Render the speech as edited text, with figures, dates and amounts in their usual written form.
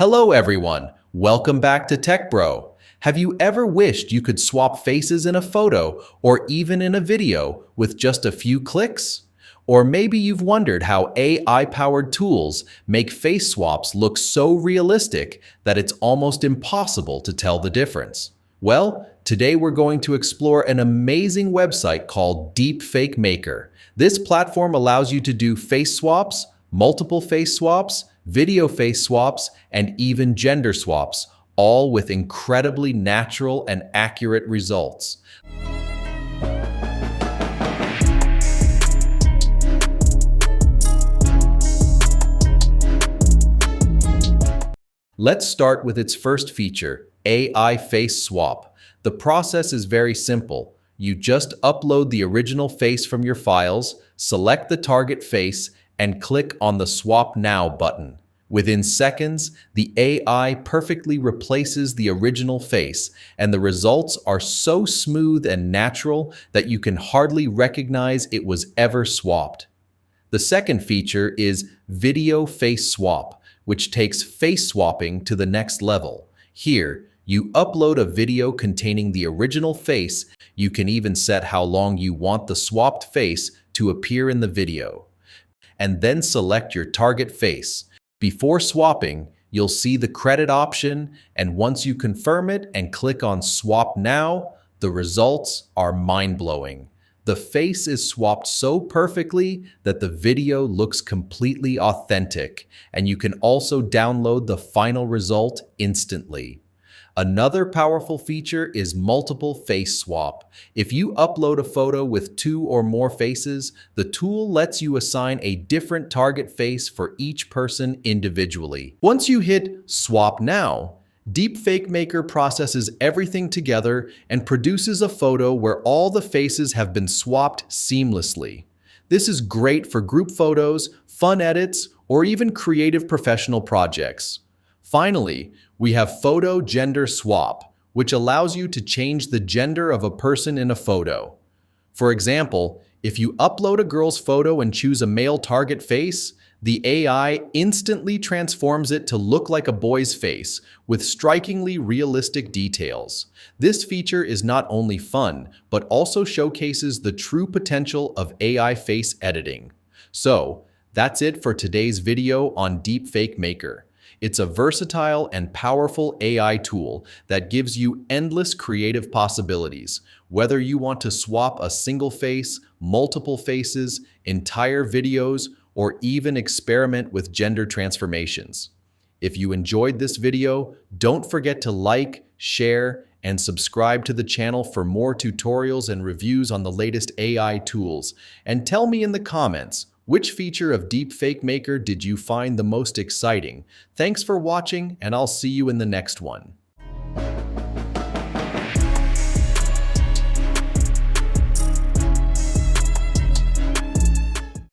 Hello everyone, welcome back to TechBro. Have you ever wished you could swap faces in a photo or even in a video with just a few clicks? Or maybe you've wondered how AI-powered tools make face swaps look so realistic that it's almost impossible to tell the difference. Well, today we're going to explore an amazing website called Deepfake Maker. This platform allows you to do face swaps, multiple face swaps, video face swaps, and even gender swaps, all with incredibly natural and accurate results. Let's start with its first feature, AI Face Swap. The process is very simple. You just upload the original face from your files, select the target face, and click on the Swap Now button. Within seconds, the AI perfectly replaces the original face, and the results are so smooth and natural that you can hardly recognize it was ever swapped. The second feature is Video Face Swap, which takes face swapping to the next level. Here, you upload a video containing the original face. You can even set how long you want the swapped face to appear in the video. And then select your target face. Before swapping, you'll see the credit option, and once you confirm it and click on Swap Now, the results are mind-blowing. The face is swapped so perfectly that the video looks completely authentic, and you can also download the final result instantly. Another powerful feature is multiple face swap. If you upload a photo with 2 or more faces, the tool lets you assign a different target face for each person individually. Once you hit Swap Now, Deepfake Maker processes everything together and produces a photo where all the faces have been swapped seamlessly. This is great for group photos, fun edits, or even creative professional projects. Finally, we have Photo Gender Swap, which allows you to change the gender of a person in a photo. For example, if you upload a girl's photo and choose a male target face, the AI instantly transforms it to look like a boy's face with strikingly realistic details. This feature is not only fun, but also showcases the true potential of AI face editing. So, that's it for today's video on Deepfake Maker. It's a versatile and powerful AI tool that gives you endless creative possibilities. Whether you want to swap a single face, multiple faces, entire videos, or even experiment with gender transformations. If you enjoyed this video, don't forget to like, share, and subscribe to the channel for more tutorials and reviews on the latest AI tools. And tell me in the comments, which feature of Deepfake Maker did you find the most exciting? Thanks for watching, and I'll see you in the next one.